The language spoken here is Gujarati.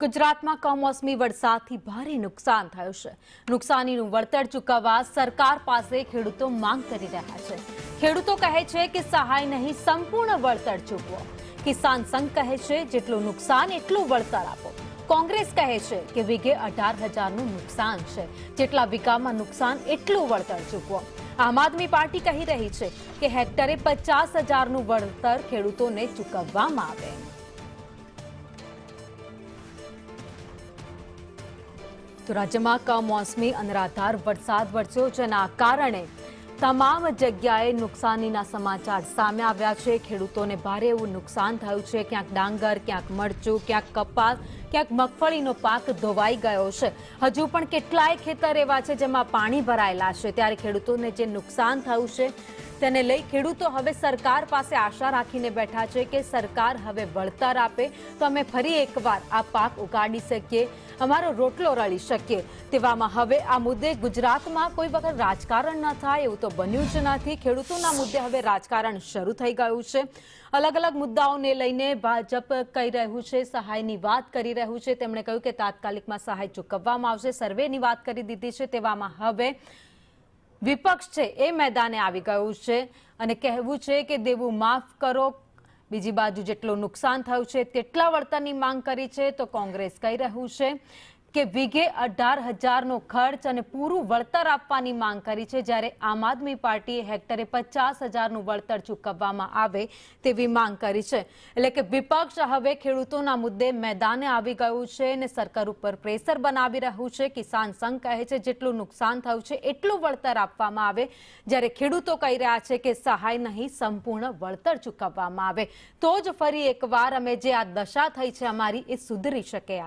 ગુજરાતમાં કમોસમી વરસાદથી ભારે નુકસાન થયું છે। નુકસાનીનું વળતર ચૂકવવા સરકાર પાસે ખેડૂતો માંગ કરી રહ્યા છે। ખેડૂતો કહે છે કે સહાય નહીં, સંપૂર્ણ વળતર ચૂકવો। કિસાન સંઘ કહે છે જેટલું નુકસાન એટલું વળતર આપો। કોંગ્રેસ કહે છે કે વીઘે 18,000નું નુકસાન છે, જેટલા વીઘામાં નુકસાન એટલું વળતર ચૂકવો। આમ આદમી પાર્ટી કહી રહી છે કે હેક્ટરે 50,000નું વળતર ખેડૂતોને ચૂકવવામાં આવે। તો રાજ્યમાં કમોસમી અનરાધાર વરસાદ વરસ્યો, જેના કારણે તમામ જગ્યાએ નુકસાનીના સમાચાર સામે આવ્યા છે। ખેડૂતોને ભારે એવું નુકસાન થયું છે। ક્યાંક ડાંગર, ક્યાંક મરચું, ક્યાંક કપાસ, ક્યાંક મગફળીનો પાક ધોવાઈ ગયો છે। હજુ પણ કેટલાય ખેતર એવા છે જેમાં પાણી ભરાયેલા છે। ત્યારે ખેડૂતોને જે નુકસાન થયું છે તેને લઈ ખેડૂતો હવે સરકાર પાસે આશા રાખીને બેઠા છે કે સરકાર હવે વળતર આપે તો અમે ફરી એકવાર આ પાક ઉગાડી શકીએ, અમારો રોટલો રળી શકીએ। તેવામાં હવે આ મુદ્દે ગુજરાતમાં કોઈ વખત રાજકારણ ન થાય એવું તો બન્યું જ નથી। ખેડૂતોના મુદ્દે હવે રાજકારણ શરૂ થઈ ગયું છે। અલગ અલગ મુદ્દાઓને લઈને ભાજપ કહી રહ્યું છે, સહાયની વાત કરી રહ્યું છે। તેમણે કહ્યું કે તાત્કાલિકમાં સહાય ચૂકવવામાં આવશે, સર્વેની વાત કરી દીધી છે। તેવામાં હવે વિપક્ષ છે એ મેદાને આવી ગયું છે અને કહેવું છે કે દેવું માફ કરો। બીજી બાજુ જેટલું નુકસાન થયું છે તેટલા વળતરની માંગ કરી છે, તો કોંગ્રેસ કહી રહ્યું છે કે વીઘે 18,000નો ખર્ચ અને પૂરું વળતર આપવાની માંગ કરી છે, જ્યારે આમ આદમી પાર્ટીએ હેક્ટરે 50,000નું વળતર ચૂકવવામાં આવે તેવી માંગ કરી છે। એટલે કે વિપક્ષ હવે ખેડૂતોના મુદ્દે મેદાને આવી ગયું છે અને સરકાર ઉપર પ્રેશર બનાવી રહ્યું છે। કિસાન સંઘ કહે છે જેટલું નુકસાન થયું છે એટલું વળતર આપવામાં આવે, જ્યારે ખેડૂતો કહી રહ્યા છે કે સહાય નહીં, સંપૂર્ણ વળતર ચૂકવવામાં આવે તો જ ફરી એકવાર અમે જે આ દશા થઈ છે અમારી એ સુધરી શકે।